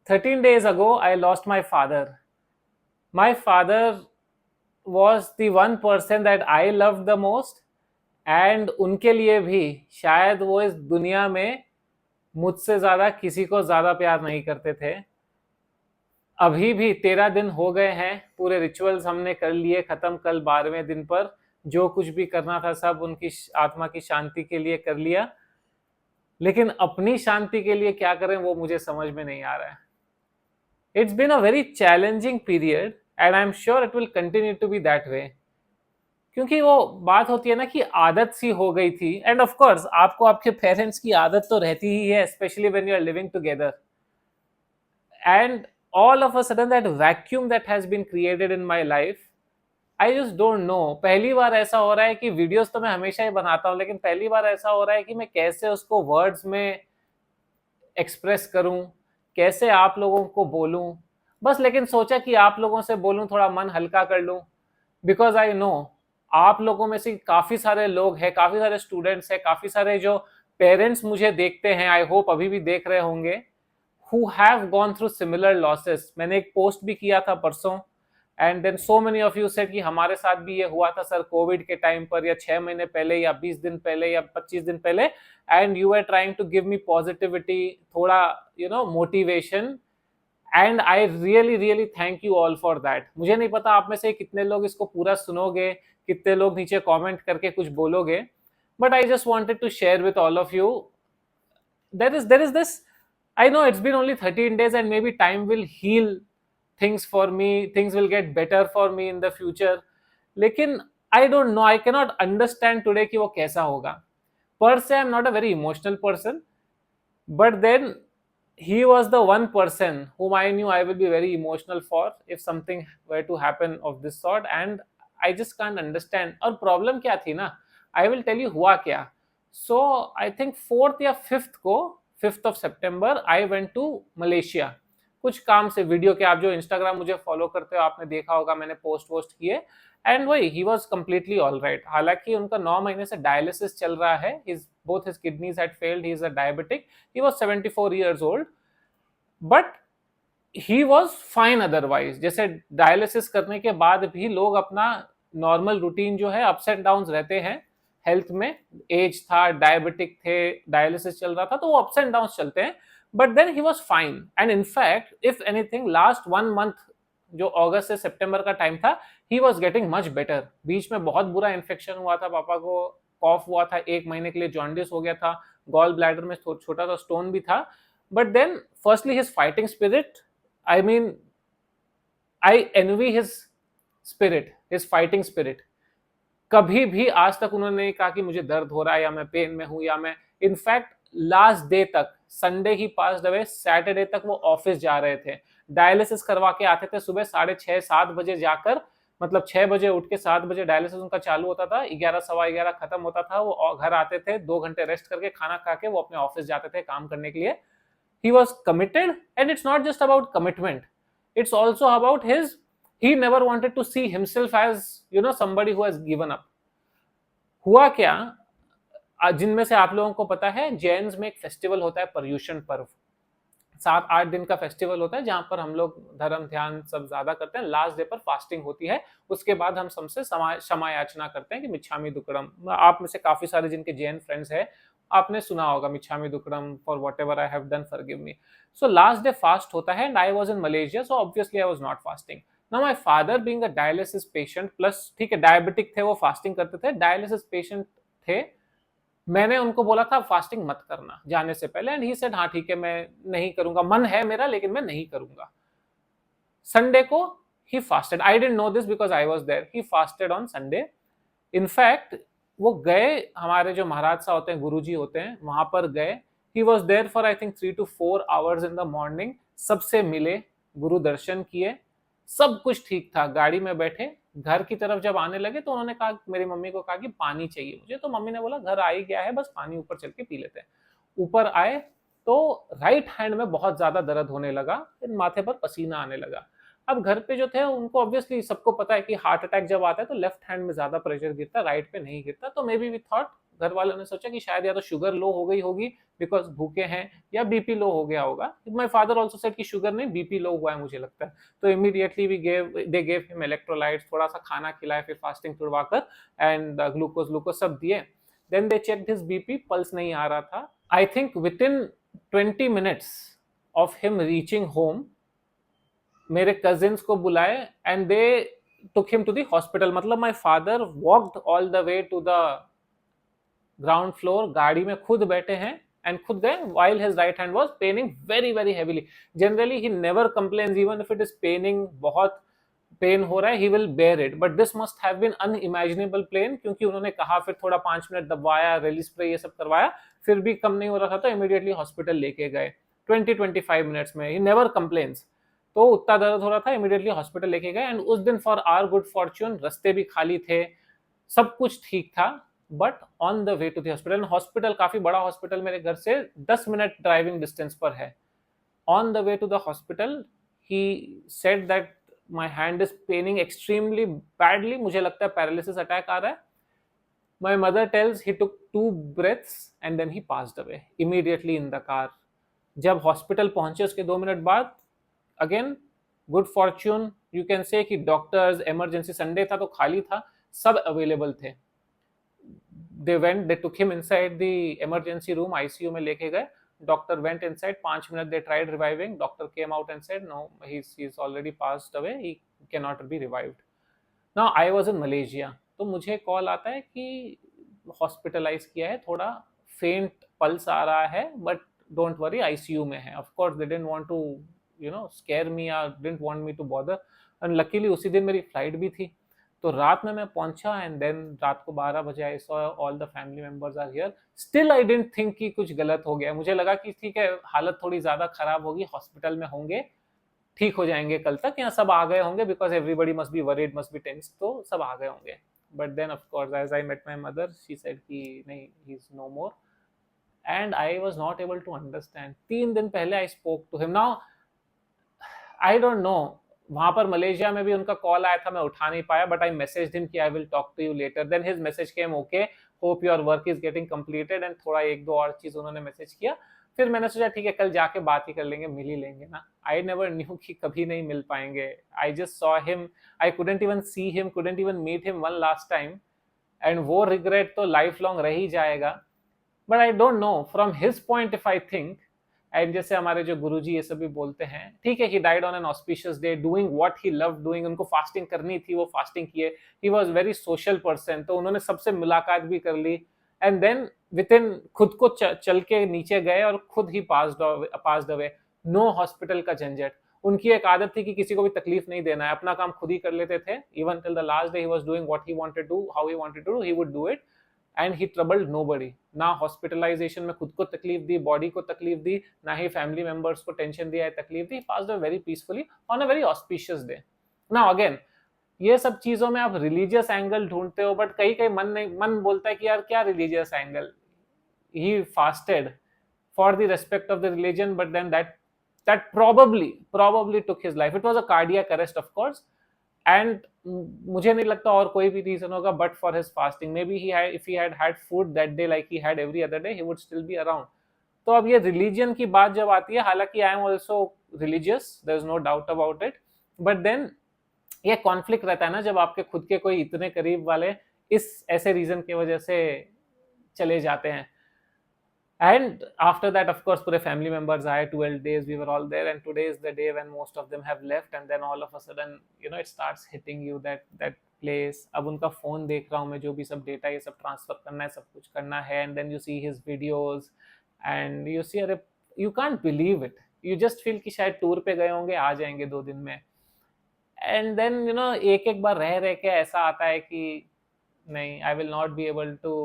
13 days ago, I lost my father. My father was the one person that I loved the most, and उनके लिए भी शायद वो इस दुनिया में मुझसे ज़्यादा किसी को ज़्यादा प्यार नहीं करते थे। अभी भी 13 दिन हो गए हैं, पूरे रिचुअल्स हमने कर लिए ख़त्म, कल 12वें दिन पर जो कुछ भी करना था सब उनकी आत्मा की शांति के लिए कर लिया, लेकिन अपनी शांति के लिए क्या करें वो मुझे समझ में नहीं आ रहा है। It's been a very challenging period and I am sure it will continue to be that way, क्योंकि वो बात होती है ना कि आदत सी हो गई थी। एंड ऑफ कोर्स आपको आपके पेरेंट्स की आदत तो रहती ही है, especially when you are living together, and all of a sudden that vacuum that has been created in my life, I just don't know। पहली बार ऐसा हो रहा है कि वीडियोस तो मैं हमेशा ही बनाता हूँ, लेकिन पहली बार ऐसा हो रहा है कि मैं कैसे उसको वर्ड्स में एक्सप्रेस करूं, कैसे आप लोगों को बोलूं। बस लेकिन सोचा कि आप लोगों से बोलूं, थोड़ा मन हल्का कर लूं, बिकॉज आई नो आप लोगों में से काफी सारे लोग हैं, काफी सारे स्टूडेंट्स हैं, काफी सारे जो पेरेंट्स मुझे देखते हैं, आई होप अभी भी देख रहे होंगे, who have gone through similar losses। मैंने एक पोस्ट भी किया था परसों, and then so many of you said कि हमारे साथ भी ये हुआ था सर कोविड के टाइम पर, या 6 महीने पहले, या 20 दिन पहले, या 25 दिन पहले, and you are trying to give me positivity, थोड़ा motivation, and I really really thank you all for that. मुझे नहीं पता आप में से कितने लोग इसको पूरा सुनोगे, कितने लोग नीचे कमेंट करके कुछ बोलोगे, but I just wanted to share with all of you. there is this, I know it's been only 13 days and maybe time will heal things for me, things will get better for me in the future, लेकिन I don't know, I cannot understand today कि वो कैसा होगा। Per se I'm not a very emotional person, but then he was the one person whom I knew I will be very emotional for if something were to happen of this sort, and I just can't understand। और problem क्या थी ना, I will tell you हुआ क्या। So I think 4th या 5th को, 5th of September I went to Malaysia कुछ काम से। वीडियो के आप जो इंस्टाग्राम मुझे फॉलो करते हो आपने देखा होगा, मैंने पोस्ट किए, एंड वही he was completely all right. हालांकि उनका 9 महीने से डायलिसिस चल रहा है, both his kidneys had failed, he is a diabetic, he was 74 years old, but he was fine otherwise। जैसे डायलिसिस करने के बाद भी लोग अपना नॉर्मल रूटीन जो है, अप्स एंड डाउन्स रहते हैं हेल्थ में, एज था, डायबिटिक थे, डायलिसिस चल रहा था, तो वो अप्स एंड डाउन्स चलते हैं, but then he was fine. And in fact if anything last 1 month, जो अगस्त से सितंबर का टाइम था, he was getting much better. बीच में बहुत बुरा इन्फेक्शन हुआ था, पापा को कॉफ हुआ था, 1 महीने के लिए जॉन्डिस हो गया था, गॉल ब्लैडर में छोटा सा स्टोन भी था, but then firstly his fighting spirit, I mean I envy his spirit, his fighting spirit. कभी भी आज तक उन्होंने नहीं कहा कि मुझे दर्द हो रहा है या मैं पेन में हूं, या मैं, इनफैक्ट लास्ट डे तक, संडे ही पास्ड अवे, सैटरडे तक वो ऑफिस जा रहे थे, डायलिसिस करवा के आते थे सुबह 6:30-7 बजे जाकर, मतलब 6 बजे उठ के 7 बजे डायलिसिस उनका चालू होता था, 11 सवा 11 खत्म होता था, वो घर आते थे, 2 घंटे रेस्ट करके खाना खा के वो अपने ऑफिस जाते थे काम करने के लिए। He was committed, and it's not just about commitment, it's also about he never wanted to see himself as somebody who has given up। हुआ क्या, जिनमें से आप लोगों को पता है, जैन्स में एक फेस्टिवल होता है पर्यूषण पर्व, 7-8 दिन का फेस्टिवल होता है, जहां पर हम लोग धर्म ध्यान सब ज्यादा करते हैं। लास्ट डे पर फास्टिंग होती है, उसके बाद हम सबसे क्षमा याचना करते हैं कि मिच्छामी दुक्कडम। आप में से काफी सारे जिनके जैन फ्रेंड्स हैं, आपने सुना होगा मिच्छामी दुक्कडम, for whatever I have done forgive me. So last day fast होता है, and I was in Malaysia, so obviously I was not fasting. Now my father being a dialysis patient, plus ठीक है डायबिटिक थे, वो fasting करते थे, dialysis patient थे, मैंने उनको बोला था फास्टिंग मत करना जाने से पहले, एंड ही सेड हाँ ठीक है मैं नहीं करूंगा, मन है मेरा लेकिन मैं नहीं करूंगा। संडे को ही fasted, I didn't know this because I was there, he fasted on Sunday. In fact वो गए, हमारे जो महाराज साहब होते हैं, गुरुजी होते हैं, वहां पर गए, he was there for I think 3 to 4 hours in the morning, सबसे मिले, गुरु दर्शन किए, सब कुछ ठीक था। गाड़ी में बैठे, घर की तरफ जब आने लगे तो उन्होंने कहा, मेरी मम्मी को कहा कि पानी चाहिए मुझे, तो मम्मी ने बोला घर आ ही गया है, बस पानी ऊपर चल के पी लेते हैं। ऊपर आए तो राइट हैंड में बहुत ज्यादा दर्द होने लगा, फिर माथे पर पसीना आने लगा। अब घर पे जो थे उनको ऑब्वियसली सबको पता है कि हार्ट अटैक जब आता है तो लेफ्ट हैंड में ज्यादा प्रेशर गिरता है, राइट पे नहीं गिरता, तो मे बी वी थॉट घर वालों ने सोचा कि शायद या तो शुगर लो हो गई होगी बिकॉज भूखे हैं, या बीपी लो हो गया होगा. माय फादर आल्सो सेड कि शुगर नहीं, बीपी लो हुआ है मुझे लगता है. तो immediately they gave him electrolytes, थोड़ा सा खाना खिलाया, फिर फास्टिंग तुड़वाकर एंड ग्लूकोज ग्लूकोज सब दिए. Then they checked his BP, pulse नहीं आ रहा था. I think within 20 minutes of him reaching home, मेरे कजिन्स को बुलाए and they took him to the hospital. मतलब my father walked all the way to the ground floor, गाड़ी में खुद बैठे हैं and खुद गए, while his right hand was paining very very heavily. Generally he never complains, even if it is paining, बहुत pen हो रहा है, he will bear it, but this must have been unimaginable pain, क्योंकि उन्होंने कहा, फिर थोड़ा 5 मिनट दबाया, रेली स्प्रे ये सब करवाया, फिर भी कम नहीं हो रहा था, तो इमीडिएटली हॉस्पिटल लेके गए 20-25 मिनट्स में. He never complains. तो उतना दर्द हो रहा था, इमीडिएटली हॉस्पिटल लेके गए. एंड उस दिन फॉर आवर गुड फॉर्च्यून रास्ते भी खाली थे, सब कुछ ठीक था. But on the way to the hospital, hospital काफी बड़ा हॉस्पिटल मेरे घर से 10 मिनट ड्राइविंग डिस्टेंस पर है. On the way to the hospital he said that my hand is paining extremely badly, मुझे लगता है पैरालिसिस अटैक आ रहा है. My mother tells he took 2 breaths and then he passed away immediately in the car. जब hospital पहुंचे उसके 2 minute बाद, again good fortune you can say कि डॉक्टर्स, इमरजेंसी, संडे था तो खाली था, सब अवेलेबल थे. They went, they took him inside the emergency room, ICU में लेके गए. Doctor went inside, 5 minute they tried reviving. Doctor came out and said no, he is already passed away, he can not be revived. Now I was in Malaysia, तो मुझे call आता है कि hospitalise किया है, थोड़ा फेंट पल्स आ रहा है, बट डोंट वरी आईसीयू में है. Of course they didn't want to scare me or didn't want me to bother. And luckily उसी दिन मेरी फ्लाइट भी थी, तो रात में मैं पहुंचा. एंड देन रात को 12 बजे I saw all the family members are here. Still I didn't think कि कुछ गलत हो गया. मुझे लगा कि ठीक है, हालत थोड़ी ज्यादा खराब होगी, हॉस्पिटल में होंगे, ठीक हो जाएंगे कल तक, यहाँ सब आ गए होंगे, because everybody must be worried, must be tense, तो सब आ गए होंगे. But then of course as I met my mother, she said कि नहीं, he is no more. And I was not able to understand. 3 दिन पहले I spoke to him. Now I don't know, वहां पर मलेशिया में भी उनका call आया था, मैं उठा नहीं पाया, बट आई मैसेज्ड हिम कि I will talk to you later. Then his message came, okay, hope your work is getting completed, and थोड़ा 1-2 और चीज उन्होंने मैसेज किया. फिर मैंने सोचा ठीक है, कल जाके बात ही कर लेंगे, मिल ही लेंगे ना. आई नेवर न्यू कि कभी नहीं मिल पाएंगे. I just saw him, I couldn't even see him, couldn't even meet him one last time. And वो रिग्रेट तो लाइफ लॉन्ग रह ही जाएगा. But I don't know from his point, if I think, and जैसे हमारे जो गुरुजी ये सब भी बोलते हैं, ठीक है, he died on an auspicious day doing what he loved doing. उनको फास्टिंग करनी थी, वो फास्टिंग किए. He was very social person, तो उन्होंने सबसे मुलाकात भी कर ली. एंड देन विद इन खुद को चल के नीचे गए और खुद ही पास्ड अवे. नो हॉस्पिटल का झंझट. उनकी एक आदत थी कि किसी को भी तकलीफ नहीं देना है, अपना काम खुद ही कर लेते थे. Even till the last day he was doing what he wanted to, how he wanted to, he would do it. And he troubled nobody. ना हॉस्पिटलाइजेशन में खुद को तकलीफ दी, बॉडी को तकलीफ दी, ना ही फैमिली मेंबर्स को टेंशन दिया है, तकलीफ दी. Passed away very peacefully on a very auspicious day. Now again, ये सब चीजों में आप रिलीजियस एंगल ढूंढते हो, बट कहीं कहीं मन बोलता है कि यार क्या religious angle. He fasted for the respect of the religion, but then that probably took his life. It was a cardiac arrest, of course. And मुझे नहीं लगता और कोई भी रीजन होगा but for his fasting. Maybe if he had food that day like he had every other day, he would still be around. तो अब ये रिलीजन की बात जब आती है, हालांकि I am also religious, there is no doubt about it, but then ये कॉन्फ्लिक्ट रहता है ना, जब आपके खुद के कोई इतने करीब वाले इस ऐसे रीजन की वजह से चले जाते हैं. And after that, of course, पूरे family members आए, 12 days we were all there, and today is the day when most of them have left, and then all of a sudden, it starts hitting you that place. अब उनका phone देख रहा हूँ मैं, जो भी सब data ये सब transfer करना है, सब कुछ करना है, and then you see his videos, and you see, अरे you can't believe it. You just feel कि शायद tour पे गए होंगे, आ जाएंगे 2 दिन में. And then एक बार रह के ऐसा आता है कि नहीं, I will not be able to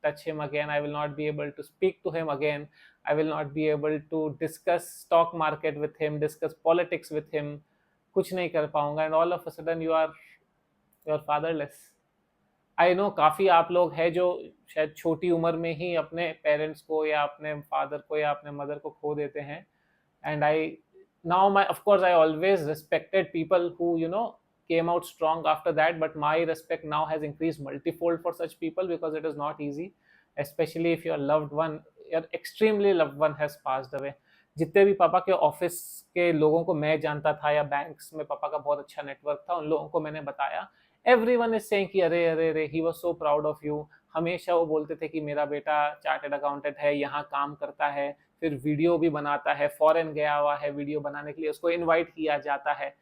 touch him again, I will not be able to speak to him again, I will not be able to discuss stock market with him, discuss politics with him, कुछ नहीं कर पाऊंगा. And all of a sudden you are fatherless. I know काफी आप लोग हैं जो शायद छोटी उम्र में ही अपने पेरेंट्स को या अपने फादर को या अपने मदर को खो देते हैं. And of course I always respected people who came out strong after that, but my respect now has increased multifold for such people, because it is not easy. especially if your loved one, your extremely loved one has passed away. जितने भी पापा के office के लोगों को मैं जानता था या बैंक्स में पापा का बहुत अच्छा नेटवर्क था, उन लोगों को मैंने बताया, एवरीवन इज सेइंग कि अरे अरे अरे, he was so proud of you. हमेशा वो बोलते थे कि मेरा बेटा चार्टर्ड अकाउंटेंट है, यहाँ काम करता है, फिर वीडियो भी बनाता है, फॉरेन गया हुआ है वीडियो बनाने के लिए, उसको इनवाइट किया जाता है।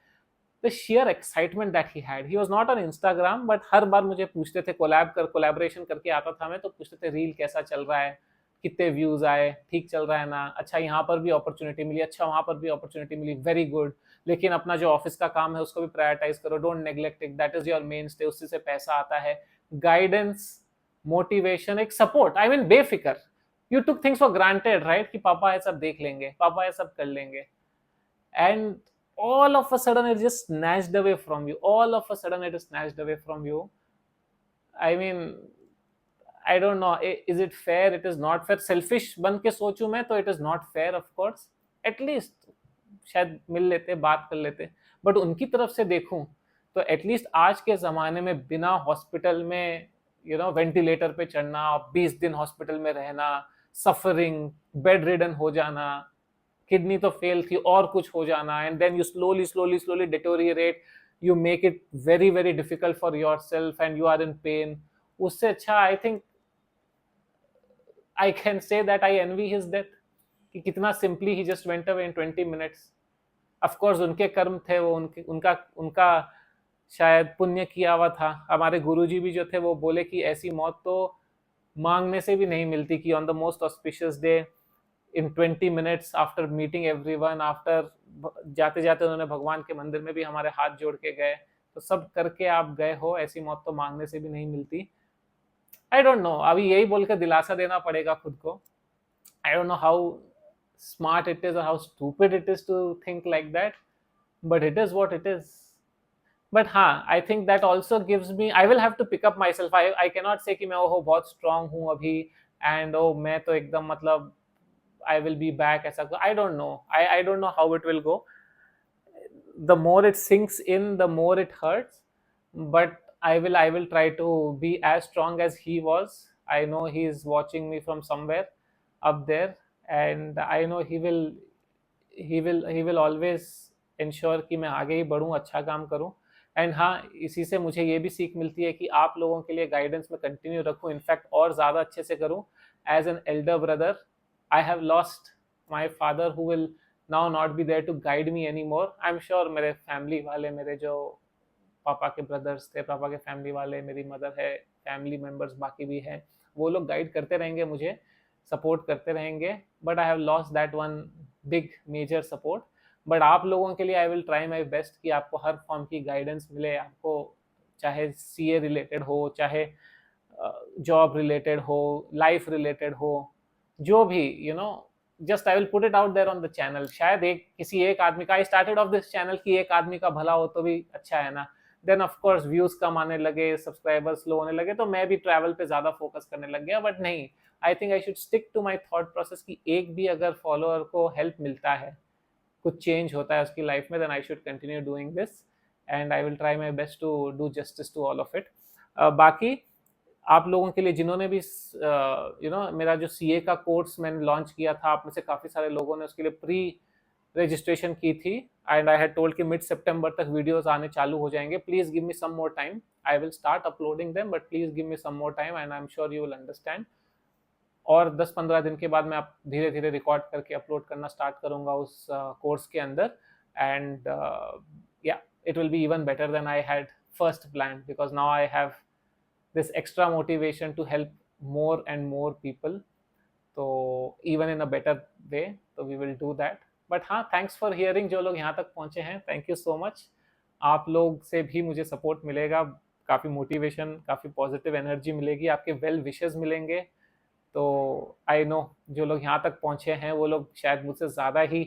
The share excitement that he had, he was not on Instagram, but हर बार मुझे पूछते थे, कोलैबोरेशन करके आता था मैं, तो पूछते थे रील कैसा चल रहा है, कितने व्यूज आए, ठीक चल रहा है ना, अच्छा यहाँ पर भी अपॉर्चुनिटी मिली, अच्छा वहां पर भी अपॉर्चुनिटी मिली, वेरी गुड, लेकिन अपना जो ऑफिस का काम है उसको भी प्रायोरिटाइज करो, don't neglect it, that is your main stay, उससे से पैसा आता है। गाइडेंस, मोटिवेशन, एक सपोर्ट, आई मीन बेफिक्र। You took things for granted, right, कि पापा ये सब देख लेंगे, पापा ये सब कर लेंगे, and all of a sudden it just snatched away from you, all of a sudden it is snatched away from you. I mean, I don't know, is it fair, it is not fair, selfish बन के सोचूं मैं तो it is not fair, of course, at least शायद मिल लेते, बात कर लेते, बट उनकी तरफ से देखूं तो एटलीस्ट आज के ज़माने में बिना हॉस्पिटल में वेंटिलेटर पे चढ़ना, 20 दिन हॉस्पिटल में रहना, सफरिंग, बेड रिडन हो जाना, किडनी तो फेल थी और कुछ हो जाना, and then you slowly slowly slowly deteriorate, you make it very very difficult for yourself and you are in pain. उससे अच्छा I think I can say that I envy his death, कि कितना simply he just went away in 20 minutes. Of course उनके कर्म थे वो, उनका उनका शायद पुण्य किया हुआ था। हमारे गुरुजी भी जो थे वो बोले कि ऐसी मौत तो मांगने से भी नहीं मिलती, कि on the most auspicious day in 20 minutes after meeting everyone, after जाते जाते उन्होंने भगवान के मंदिर में भी हमारे हाथ जोड़ के गए, तो सब करके आप गए हो, ऐसी मौत तो मांगने से भी नहीं मिलती। आई डोंट नो, अभी यही बोल के दिलासा देना पड़ेगा खुद को। I don't know how smart it is और how stupid it is to think like that, but it is what it is. But हाँ, I think that also gives me, I will have to pick up myself, I cannot say कि मैं ओहो बहुत strong हूँ अभी, and ओ मैं तो एकदम मतलब I will be back, ऐसा, I don't know, I don't know how it will go. The more it sinks in, the more it hurts, but I will try to be as strong as he was. I know he is watching me from somewhere up there, and I know he will always ensure कि मैं आगे ही बढ़ूं, अच्छा काम करूं। And हाँ, इसी से मुझे ये भी सीख मिलती है कि आप लोगों के लिए गाइडेंस में कंटिन्यू रखूं, इनफैक्ट और ज़्यादा अच्छे से करूं। As an elder brother, I have lost my father who will now not be there to guide me anymore. I'm sure मेरे फैमिली वाले, मेरे जो पापा के ब्रदर्स थे, पापा के फैमिली वाले, मेरी मदर है, फैमिली मेम्बर्स बाकी भी हैं, वो लोग गाइड करते रहेंगे मुझे, सपोर्ट करते रहेंगे, but I have lost that one big major support. But आप लोगों के लिए I will try my best कि आपको हर फॉर्म की गाइडेंस मिले, आपको चाहे सीए रिलेटेड हो, चाहे जॉब रिलेटेड हो, लाइफ रिलेटेड हो, जो भी just I will put it out there on the channel. शायद किसी एक आदमी का, I started off this channel कि एक आदमी का भला हो तो भी अच्छा है ना। देन ऑफ कोर्स व्यूज कम आने लगे, सब्सक्राइबर्स लो होने लगे, तो मैं भी ट्रैवल पे ज्यादा फोकस करने लग गया। बट नहीं, I think I should stick to my thought process कि एक भी अगर फॉलोअर को हेल्प मिलता है, कुछ चेंज होता है उसकी लाइफ में, then I should continue doing this, and I will try my best to do justice to all of it. बाकी आप लोगों के लिए जिन्होंने भी मेरा जो सीए का कोर्स मैंने लॉन्च किया था, आप में से काफ़ी सारे लोगों ने उसके लिए प्री रजिस्ट्रेशन की थी, एंड आई हैड टोल्ड कि मिड सितंबर तक वीडियोस आने चालू हो जाएंगे। Please give me some more time, I will start uploading them, but please give me some more time and I am sure you will understand. और 10-15 दिन के बाद मैं धीरे धीरे रिकॉर्ड करके अपलोड करना स्टार्ट करूँगा उस कोर्स के अंदर, and yeah it will be even better than I had first plan, because now I have this extra motivation to help more and more people, so even in a better way, so we will do that. But हाँ, thanks for hearing, जो लोग यहाँ तक पहुँचे हैं, thank you so much। आप लोग से भी मुझे सपोर्ट मिलेगा, काफ़ी मोटिवेशन, काफ़ी पॉजिटिव एनर्जी मिलेगी, आपके वेल विशेस मिलेंगे। तो आई नो जो लोग यहाँ तक पहुँचे हैं वो लोग शायद मुझसे ज़्यादा ही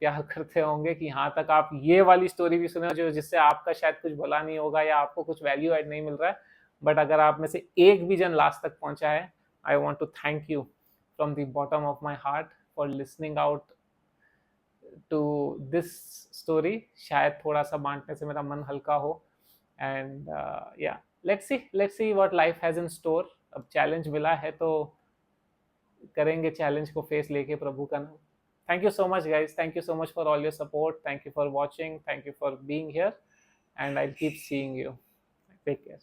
प्यार करते होंगे कि यहाँ तक आप ये वाली स्टोरी भी सुने जो जिससे आपका शायद कुछ भला नहीं होगा या आपको कुछ वैल्यू ऐड नहीं मिल रहा है। बट अगर आप में से एक भी जन लास्ट तक पहुंचा है, I want to thank you from the bottom of my heart for listening out to this story. शायद थोड़ा सा बांटने से मेरा मन हल्का हो, एंड या let's see what life has in store. अब चैलेंज मिला है तो करेंगे चैलेंज को फेस लेके प्रभु का नाम. Thank you so much, guys. Thank you so much for all your support. Thank you for watching. Thank you for being here. And I'll keep seeing you. Take care.